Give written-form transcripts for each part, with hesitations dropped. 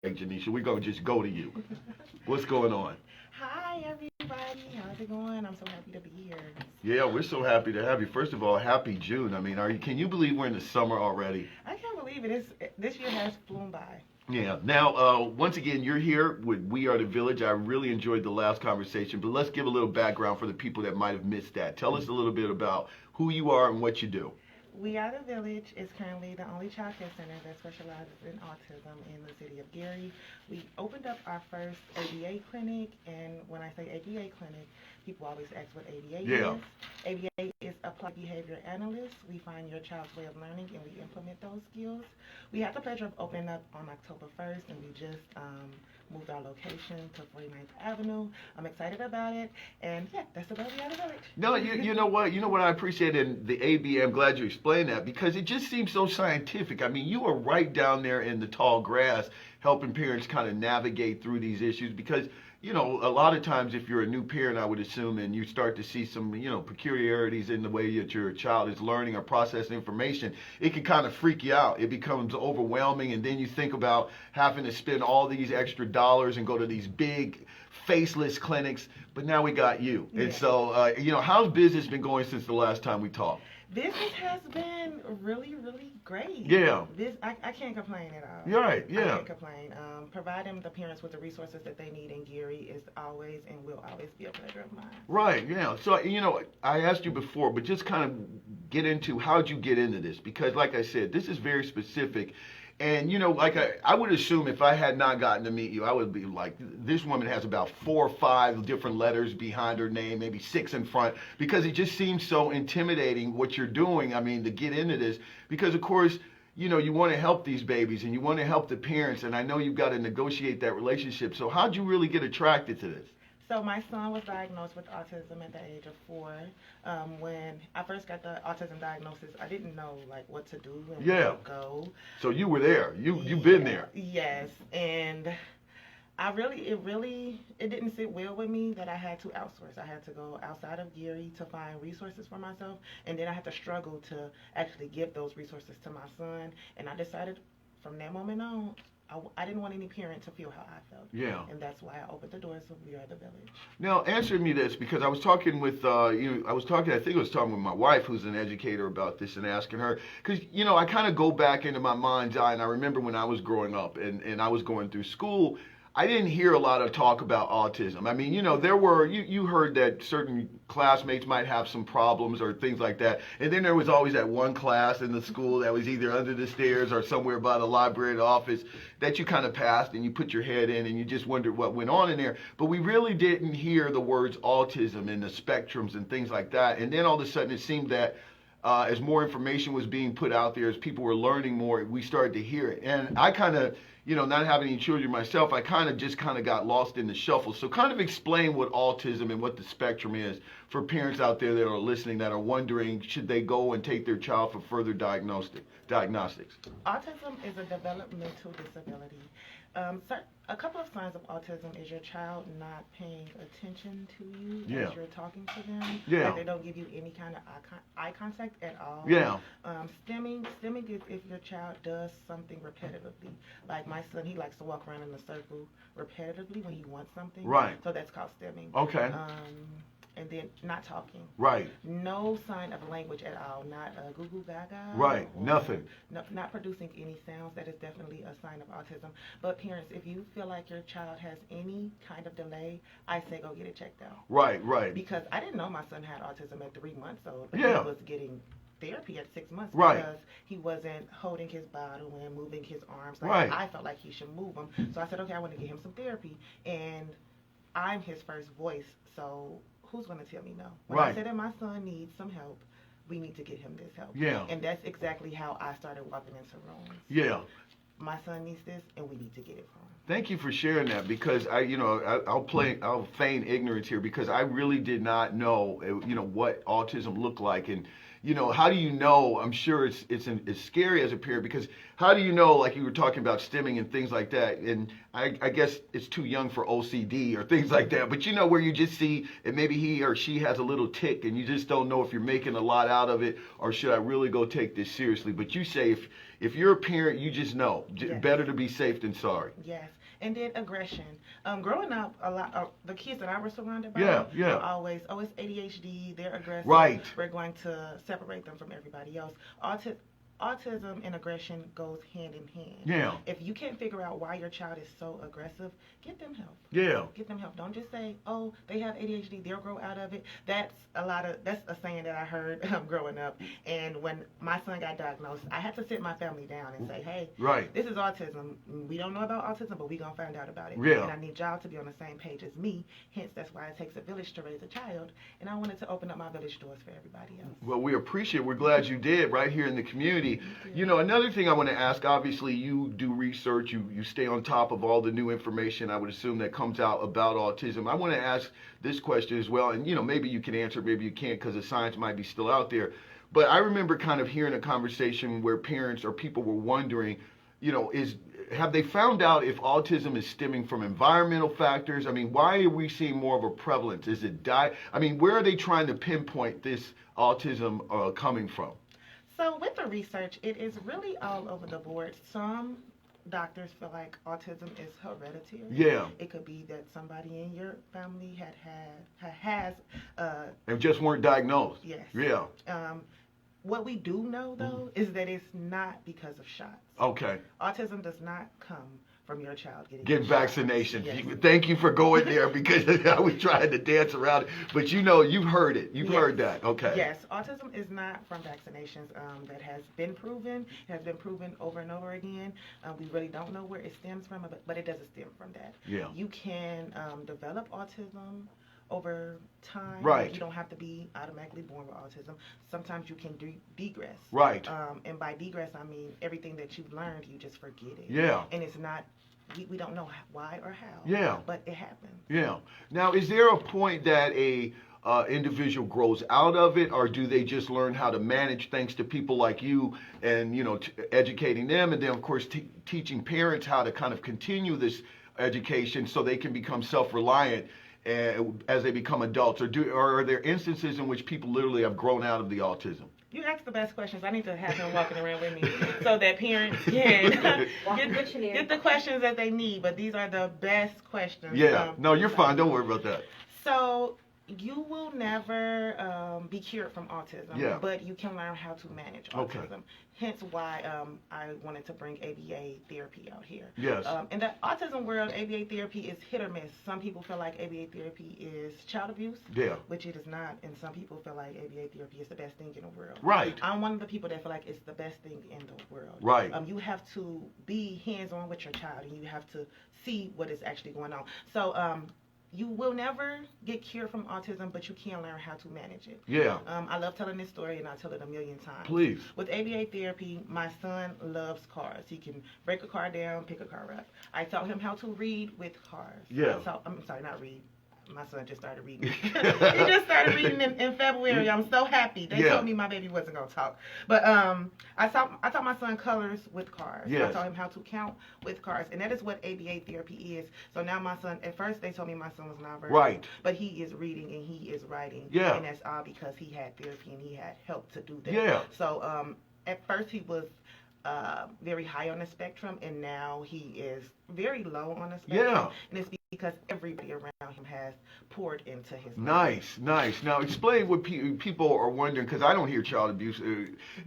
Hey, Jaunesia, we're going to just go to you. What's going on? Hi, everybody. How's it going? I'm so happy to be here. Yeah, we're so happy to have you. First of all, happy June. I mean, can you believe we're in the summer already? I can't believe it. This year has flown by. Yeah. Now, once again, you're here with We Are the Village. I really enjoyed the last conversation, but let's give a little background for the people that might have missed that. Tell us a little bit about who you are and what you do. We Are the Village is currently the only child care center that specializes in autism in the city of Gary. We opened up our first ABA clinic, and when I say ABA clinic, people always ask what ABA Yeah. is. ABA is Applied Behavior Analyst. We find your child's way of learning and we implement those skills. We had the pleasure of opening up on October 1st, and we just moved our location to 49th Avenue. I'm excited about it, and yeah, that's about We Are the Village. No, you know what? You know what I appreciate in the ABA. I'm glad you explained that because it just seems so scientific. I mean, you are right down there in the tall grass, helping parents kind of navigate through these issues because. You know, a lot of times if you're a new parent, I would assume, and you start to see some, peculiarities in the way that your child is learning or processing information, it can kind of freak you out. It becomes overwhelming, and then you think about having to spend all these extra dollars and go to these big, faceless clinics. But now we got you. Yeah. And so, how's business been going since the last time we talked? Business has been really, really great. Yeah. I can't complain at all. You're right, I yeah. can't complain. Providing the parents with the resources that they need in Gary is always and will always be a pleasure of mine. Right, yeah. So, I asked you before, but just kind of get into how'd you get into this? Because, like I said, this is very specific. And, like I would assume if I had not gotten to meet you, I would be like, this woman has about 4 or 5 different letters behind her name, maybe 6 in front, because it just seems so intimidating what you're doing. I mean, to get into this, because, of course, you want to help these babies and you want to help the parents, and I know you've got to negotiate that relationship. So how'd you really get attracted to this? So my son was diagnosed with autism at the age of 4. When I first got the autism diagnosis, I didn't know like what to do and where to go. So you were there. You've been there. Yes, and it didn't sit well with me that I had to outsource. I had to go outside of Gary to find resources for myself, and then I had to struggle to actually give those resources to my son. And I decided from that moment on, I didn't want any parent to feel how I felt. Yeah. And that's why I opened the doors of We Are the Village. Now, answer me this, because I was talking with, I think I was talking with my wife, who's an educator, about this and asking her, because, I kind of go back into my mind's eye, and I remember when I was growing up and I was going through school, I didn't hear a lot of talk about autism. I mean, there were, you heard that certain classmates might have some problems or things like that. And then there was always that one class in the school that was either under the stairs or somewhere by the library or the office that you kind of passed and you put your head in and you just wondered what went on in there. But we really didn't hear the words autism and the spectrums and things like that. And then all of a sudden it seemed that as more information was being put out there, as people were learning more, we started to hear it. And I kind of, not having any children myself, I kind of got lost in the shuffle. So kind of explain what autism and what the spectrum is for parents out there that are listening, that are wondering, should they go and take their child for further diagnostics? Autism is a developmental disability. A couple of signs of autism is your child not paying attention to you as you're talking to them. Yeah. Like they don't give you any kind of eye contact at all. Yeah. Stimming is if your child does something repetitively. Like my son, he likes to walk around in a circle repetitively when he wants something. Right. So that's called stimming. Okay. And then not talking. Right. No sign of language at all. Not a goo goo gaga. Right. Nothing. Not producing any sounds. That is definitely a sign of autism. But parents, if you feel like your child has any kind of delay, I say go get it checked out. Right. Right. Because I didn't know my son had autism at 3 months old. But Yeah. he was getting therapy at 6 months Right. because he wasn't holding his bottle and moving his arms like Right. I felt like he should move them. So I said, okay, I want to get him some therapy, and I'm his first voice, so who's going to tell me no? When Right. I said that my son needs some help, we need to get him this help. Yeah. And that's exactly how I started walking into rooms. Yeah. My son needs this, and we need to get it for him. Thank you for sharing that, because I'll feign ignorance here, because I really did not know, what autism looked like. And how do you know? I'm sure it's as scary as a parent, because how do you know, like you were talking about stimming and things like that, and I guess it's too young for OCD or things like that, but you know, where you just see, and maybe he or she has a little tick, and you just don't know if you're making a lot out of it, or should I really go take this seriously? But you say if you're a parent, you just know, Yes. better to be safe than sorry. Yes, and then aggression. Growing up, a lot of the kids that I was surrounded by Yeah, yeah. were always, oh, it's ADHD, they're aggressive. Right. We're going to separate them from everybody else. Autism and aggression goes hand in hand. Yeah. If you can't figure out why your child is so aggressive, get them help. Yeah. Get them help. Don't just say, oh, they have ADHD, they'll grow out of it. That's a saying that I heard growing up. And when my son got diagnosed, I had to sit my family down and say, hey, Right. this is autism. We don't know about autism, but we're going to find out about it. Yeah. And I need y'all to be on the same page as me. Hence, that's why it takes a village to raise a child. And I wanted to open up my village doors for everybody else. Well, we appreciate it. We're glad you did right here in the community. You know, another thing I want to ask, obviously you do research, you stay on top of all the new information, I would assume, that comes out about autism. I want to ask this question as well, and you know, maybe you can answer, maybe you can't, because the science might be still out there. But I remember kind of hearing a conversation where parents or people were wondering, you know, have they found out if autism is stemming from environmental factors? I mean, why are we seeing more of a prevalence? Is it I mean, where are they trying to pinpoint this autism coming from? So with the research, it is really all over the board. Some doctors feel like autism is hereditary. Yeah. It could be that somebody in your family has And just weren't diagnosed. yes. Yeah. What we do know though is that it's not because of shots. Okay. Autism does not come from your child Get shots. vaccinations. Yes. Thank you for going there, because I was trying to dance around it. But you know, you've heard it. You've Yes. heard that. Okay. Yes, autism is not from vaccinations. That has been proven. It has been proven over and over again. We really don't know where it stems from, but it doesn't stem from that. Yeah. You can develop autism over time. Right. You don't have to be automatically born with autism. Sometimes you can degress. Right. And by degress, I mean everything that you've learned, you just forget it. Yeah. And it's not, we don't know why or how. Yeah. But it happens. Yeah. Now, is there a point that a individual grows out of it, or do they just learn how to manage, thanks to people like you and, you know, educating them, and then of course teaching parents how to kind of continue this education so they can become self-reliant as they become adults? Or are there instances in which people literally have grown out of the autism? You ask the best questions. I need to have him walking around with me so that parents can get the questions that they need. But these are the best questions. Yeah. No, you're fine. Don't worry about that. So you will never be cured from autism, Yeah. but you can learn how to manage Okay. autism. Hence why I wanted to bring ABA therapy out here. Yes. In the autism world, ABA therapy is hit or miss. Some people feel like ABA therapy is child abuse, Yeah. which it is not, and some people feel like ABA therapy is the best thing in the world. Right. I'm one of the people that feel like it's the best thing in the world. Right. You have to be hands-on with your child, and you have to see what is actually going on. So you will never get cured from autism, but you can learn how to manage it. Yeah. I love telling this story, and I tell it a million times. Please. With ABA therapy, my son loves cars. He can break a car down, pick a car up. I taught him how to read with cars. Yeah. I'm sorry, not read. My son just started reading. He just started reading in February. I'm so happy. They Yeah. told me my baby wasn't gonna talk, but I taught my son colors with cars. Yes. I taught him how to count with cars, and that is what ABA therapy is. So now my son. At first they told me my son was nonverbal, Right. but he is reading and he is writing. Yeah. And that's all because he had therapy and he had help to do that. Yeah. So at first he was very high on the spectrum, and now he is very low on the spectrum. Yeah. And it's because everybody around him has poured into his life. Nice, nice. Now explain what people are wondering, because I don't hear child abuse.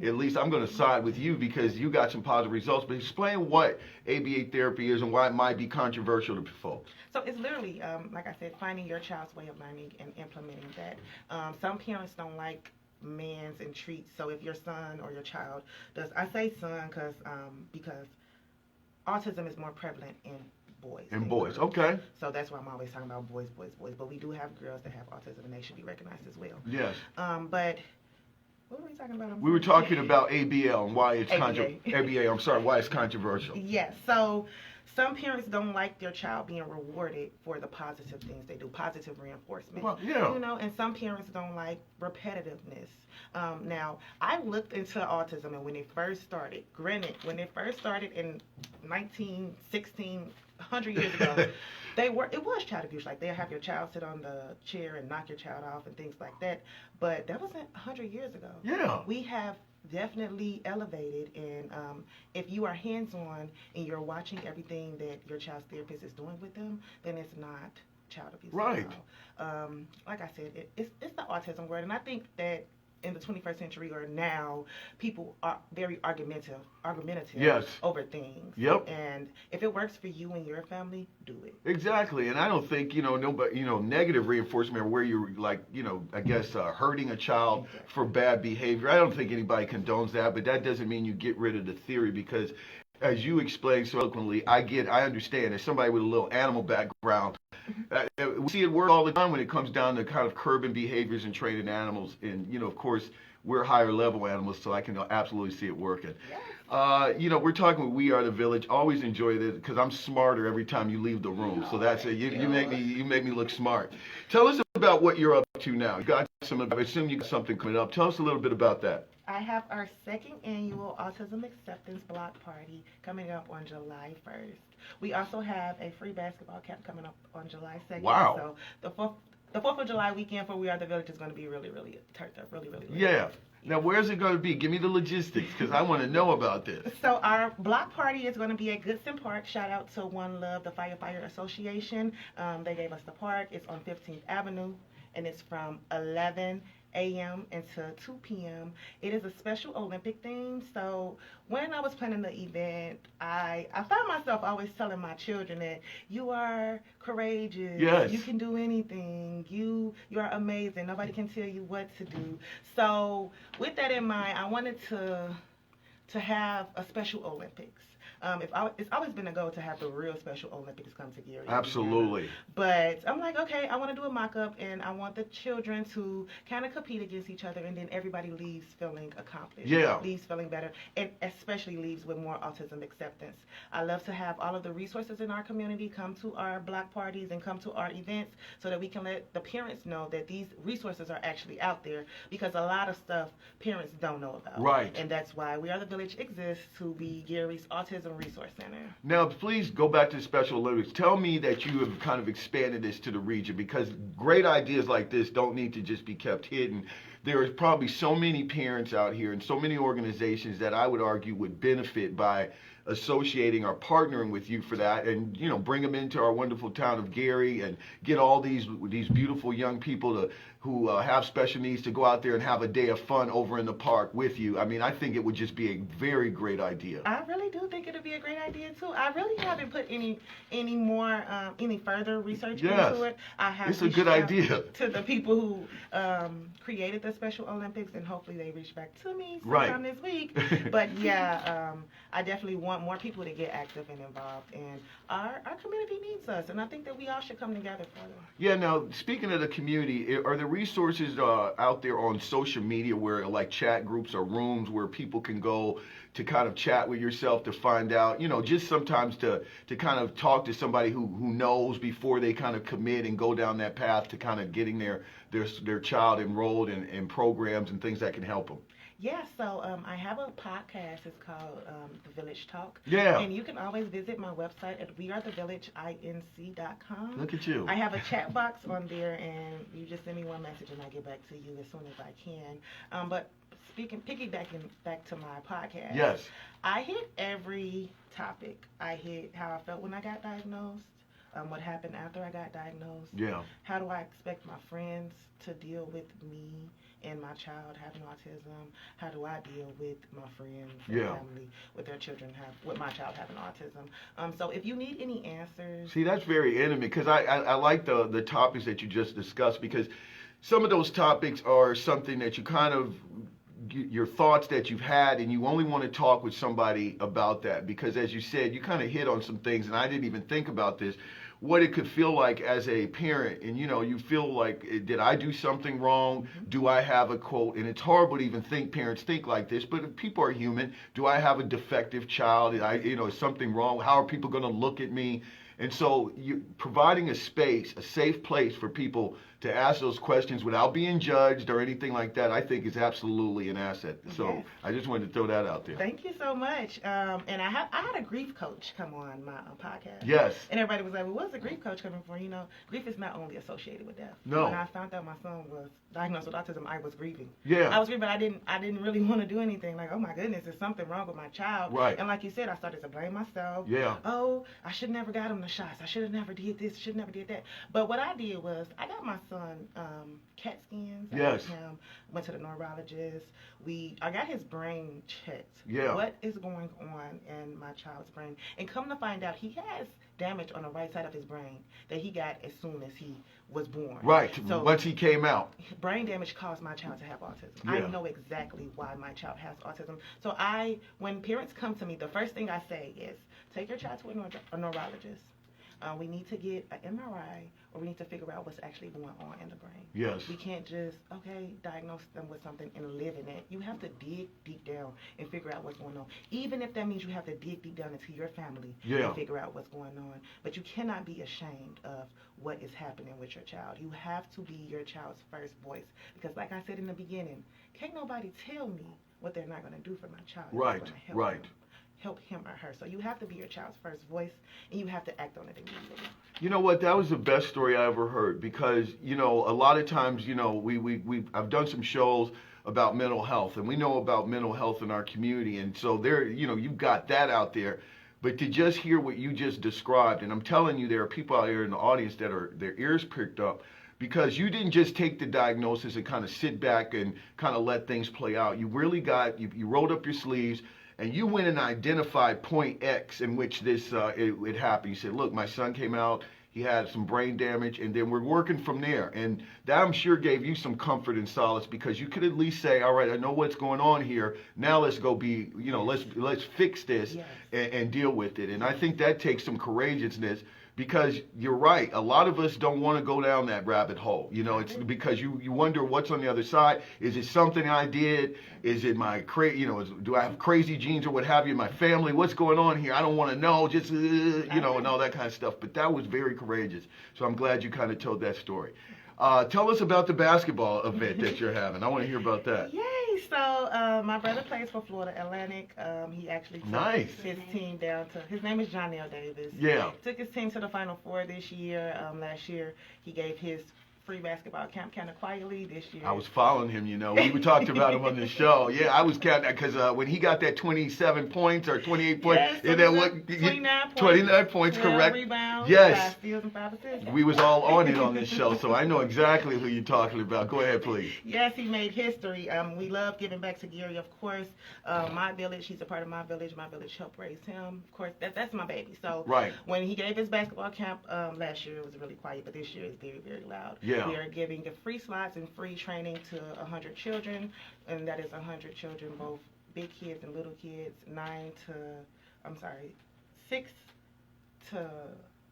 At least I'm going to side with you because you got some positive results. But explain what ABA therapy is and why it might be controversial to folks. So it's literally, like I said, finding your child's way of learning and implementing that. Some parents don't like mans and treats. So if your son or your child does, I say son because autism is more prevalent in boys. And than boys, girls. okay. So that's why I'm always talking about boys, boys, boys. But we do have girls that have autism, and they should be recognized as well. Yes. But what were we talking about? We were talking about ABL and why it's ABA. ABA. I'm sorry, why it's controversial. Yes. So some parents don't like their child being rewarded for the positive things they do, positive reinforcement. Well, yeah. You know, and some parents don't like repetitiveness. Now, I looked into autism, and when it first started, granted, when it first started in 1916, 100 years ago, it was child abuse. Like, they'll have your child sit on the chair and knock your child off and things like that. But that wasn't 100 years ago. Yeah. We have definitely elevated, and if you are hands-on and you're watching everything that your child's therapist is doing with them, then it's not child abuse. Right. Like I said, it's the autism word, and I think that in the 21st century or now, people are very argumentative Yes. over things. Yep. And if it works for you and your family, do it. Exactly, and I don't think nobody negative reinforcement where you're like I guess hurting a child for bad behavior. I don't think anybody condones that, but that doesn't mean you get rid of the theory because, as you explained so eloquently, I understand. As somebody with a little animal background, we see it work all the time when it comes down to kind of curbing behaviors and training animals, and of course we're higher level animals, so I can absolutely see it working. We're talking We Are the Village. Always enjoy this because I'm smarter every time you leave the room. So that's it. You make me look smart. Tell us about what you're up to now. You got I assume you got something coming up. Tell us a little bit about that. I have our second annual Autism Acceptance Block Party coming up on July 1st. We also have a free basketball camp coming up on July 2nd. Wow. So the 4th of July weekend for We Are the Village is going to be really, really turned up. Really, really, really. Yeah. Now, where's it going to be? Give me the logistics because I want to know about this. So our block party is going to be at Goodson Park. Shout out to One Love, the Firefighter Association. They gave us the park. It's on 15th Avenue, and it's from 11 a.m. until 2 p.m. It is a Special Olympic theme. So when I was planning the event, I found myself always telling my children that you are courageous. Yes. You can do anything. You are amazing. Nobody can tell you what to do. So with that in mind, I wanted to have a Special Olympics. It's always been a goal to have the real Special Olympics come to Gary. Absolutely. But I'm like, okay, I want to do a mock-up, and I want the children to kind of compete against each other, and then everybody leaves feeling accomplished. Yeah. Leaves feeling better, and especially leaves with more autism acceptance. I love to have all of the resources in our community come to our block parties and come to our events so that we can let the parents know that these resources are actually out there, because a lot of stuff parents don't know about. Right. And that's why We Are the Village exists, to be Gary's Autism Resource Center. Now, please go back to the Special Olympics. Tell me that you have kind of expanded this to the region, because great ideas like this don't need to just be kept hidden. There is probably so many parents out here and so many organizations that I would argue would benefit by associating or partnering with you for that, and bring them into our wonderful town of Gary and get all these beautiful young people who have special needs to go out there and have a day of fun over in the park with you. I mean, I think it would just be a very great idea. I really do think it would be a great idea too. I really haven't put any further research into it. I have it's a good idea to the people who created the Special Olympics, and hopefully they reach back to me sometime this week. But yeah, I definitely want more people to get active and involved, and our community needs us, and I think that we all should come together for them. Yeah. Now, speaking of the community, are there resources out there on social media where, like, chat groups or rooms where people can go to kind of chat with yourself to find out, just sometimes to kind of talk to somebody who knows before they kind of commit and go down that path to kind of getting their child enrolled in programs and things that can help them? Yeah, so I have a podcast. It's called The Village Talk. Yeah. And you can always visit my website at wearethevillaginc.com. Look at you. I have a chat box on there, and you just send me one message, and I get back to you as soon as I can. But piggybacking back to my podcast. Yes. I hit every topic. I hit how I felt when I got diagnosed. What happened after I got diagnosed. Yeah. How do I expect my friends to deal with me and my child having autism? How do I deal with my friends and family with their children with my child having autism? So if you need any answers. See, that's very intimate, because I like the topics that you just discussed, because some of those topics are something that you kind of your thoughts that you've had, and you only want to talk with somebody about that, because as you said, you kind of hit on some things, and I didn't even think about this, what it could feel like as a parent. And you feel like, did I do something wrong? Do I have a quote? And it's horrible to even think parents think like this, but if people are human, do I have a defective child? Is something wrong? How are people going to look at me? And so you providing a space, a safe place for people to ask those questions without being judged or anything like that, I think is absolutely an asset. So Yes. I just wanted to throw that out there. Thank you so much. And I had a grief coach come on my podcast. Yes. And everybody was like, well, what's a grief coach coming for? Grief is not only associated with death. No. When I found out my son was diagnosed with autism, I was grieving. Yeah. I was grieving, but I didn't really want to do anything. Like, oh my goodness, there's something wrong with my child. Right. And like you said, I started to blame myself. Yeah. Oh, I should never got him the shots. I should have never did this. Should never did that. But what I did was I got my son CAT scans. Yes. I got him, went to the neurologist. I got his brain checked. Yeah. What is going on in my child's brain? And come to find out, he has damage on the right side of his brain that he got as soon as he was born. Right. So Once he came out. brain damage caused my child to have autism. Yeah. I know exactly why my child has autism. So when parents come to me, the first thing I say is, take your child to a neurologist. We need to get an MRI, or we need to figure out what's actually going on in the brain. Yes. We can't just, diagnose them with something and live in it. You have to dig deep down and figure out what's going on. Even if that means you have to dig deep down into your family and figure out what's going on. But you cannot be ashamed of what is happening with your child. You have to be your child's first voice. Because like I said in the beginning, can't nobody tell me what they're not going to do for my child. Right, right. Help him or her. So you have to be your child's first voice, and you have to act on it immediately. You know what? That was the best story I ever heard, because a lot of times, I've done some shows about mental health, and we know about mental health in our community, and so there, you've got that out there. But to just hear what you just described, and I'm telling you, there are people out here in the audience that are their ears pricked up, because you didn't just take the diagnosis and kind of sit back and kind of let things play out. You really you rolled up your sleeves, and you went and identified point X in which this it happened. You said, look, my son came out, he had some brain damage, and then we're working from there. And that, I'm sure, gave you some comfort and solace, because you could at least say, all right, I know what's going on here. Now let's go let's fix this and deal with it. And I think that takes some courageousness, because you're right. A lot of us don't want to go down that rabbit hole. It's because you wonder what's on the other side. Is it something I did? Is it my do I have crazy genes or what have you in my family? What's going on here? I don't want to know. Just and all that kind of stuff. But that was very courageous. So I'm glad you kind of told that story. Tell us about the basketball event that you're having. I want to hear about that. Yay! So my brother plays for Florida Atlantic. He actually took his team down to, his name is Jaunesia Davis. Yeah. Took his team to the Final Four this year. Last year he gave his free basketball camp kind of quietly. This year I was following him, we talked about him on the show. Yeah, I was counting, because when he got that 27 points or 28 points, yes, 29 points, correct? Rebounds, yes, 5 steals and 5 assists. We was all on it on this show, so I know exactly who you're talking about. Go ahead, please. Yes, he made history. We love giving back to Gary, of course. My village, he's a part of my village. My village helped raise him. Of course, that's my baby. So when he gave his basketball camp last year, it was really quiet, but this year is very, very loud. Yeah. We are giving the free slots and free training to 100 children, and that is 100 children, both big kids and little kids, 6 to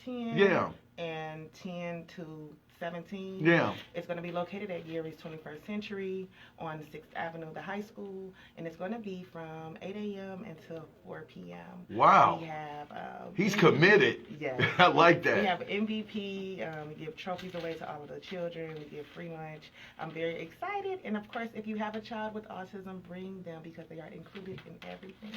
10, yeah, and 10 to 17. Yeah. It's going to be located at Gary's 21st Century on 6th Avenue, the high school, and it's going to be from 8 a.m. until 4 p.m. Wow. We have he's committed. Yes. I like that. We have MVP. We give trophies away to all of the children. We give free lunch. I'm very excited. And, of course, if you have a child with autism, bring them, because they are included in everything.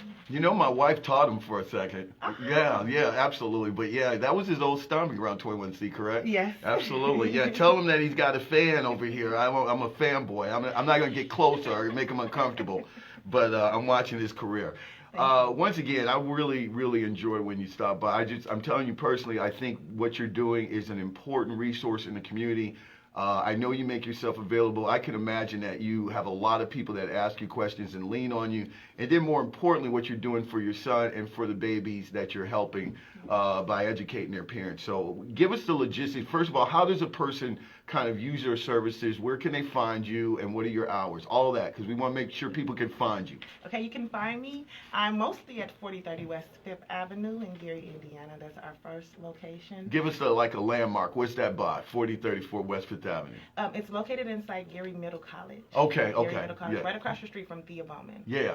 My wife taught him for a second. Yeah, absolutely. But, yeah, that was his old stomping ground, 21C, correct? Yes. Absolutely. Yeah, tell him that he's got a fan over here. I'm a fanboy. I'm not going to get closer or make him uncomfortable, but I'm watching his career. Once again, I really, really enjoyed when you stopped by. I'm telling you personally, I think what you're doing is an important resource in the community. I know you make yourself available. I can imagine that you have a lot of people that ask you questions and lean on you. And then more importantly, what you're doing for your son and for the babies that you're helping. by educating their parents. So give us the logistics. First of all, how does a person kind of use your services? Where can they find you, and what are your hours? All of that, because we want to make sure people can find you. Okay, you can find me. I'm mostly at 4030 West 5th Avenue in Gary, Indiana. That's our first location. Give us like a landmark. What's that by? 4034 West 5th Avenue. It's located inside Gary Middle College. Okay, Gary okay. Middle College, Yeah. right across the street from Thea Bowman. Yeah.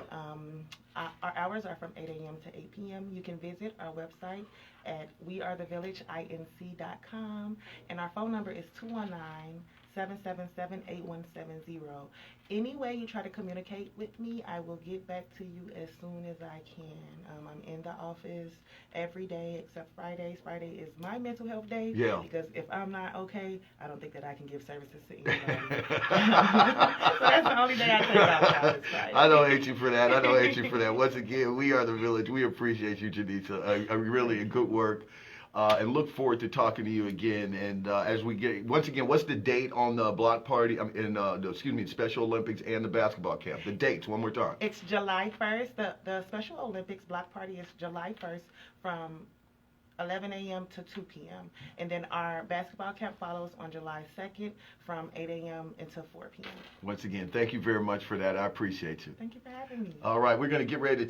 Our hours are from 8 a.m. to 8 p.m. You can visit our website at wearethevillaginc.com, and our phone number is 219-777-8170. Any way you try to communicate with me, I will get back to you as soon as I can. I'm in the office every day except Fridays. Friday is my mental health day. Yeah. Because if I'm not okay, I don't think that I can give services to anybody. So that's the only day I take out is Friday. I don't hate you for that. I don't hate you for that. Once again, we are the village. We appreciate you, Jaunesia. Really a good work. And look forward to talking to you again. And as we get, once again, what's the date on the block party, the Special Olympics and the basketball camp? The dates, one more time. It's July 1st. The Special Olympics block party is July 1st from 11 a.m. to 2 p.m. And then our basketball camp follows on July 2nd from 8 a.m. until 4 p.m. Once again, thank you very much for that. I appreciate you. Thank you for having me. All right, we're going to get ready to